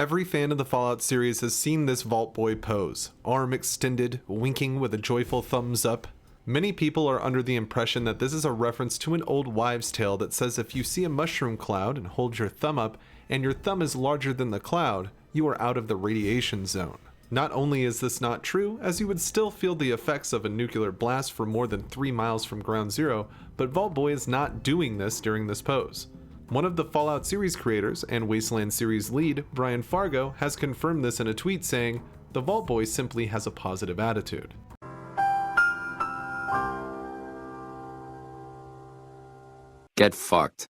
Every fan of the Fallout series has seen this Vault Boy pose, arm extended, winking with a joyful thumbs up. Many people are under the impression that this is a reference to an old wives' tale that says if you see a mushroom cloud and hold your thumb up, and your thumb is larger than the cloud, you are out of the radiation zone. Not only is this not true, as you would still feel the effects of a nuclear blast for more than 3 miles from ground zero, but Vault Boy is not doing this during this pose. One of the Fallout series creators and Wasteland series lead, Brian Fargo, has confirmed this in a tweet saying, "The Vault Boy simply has a positive attitude." Get fucked.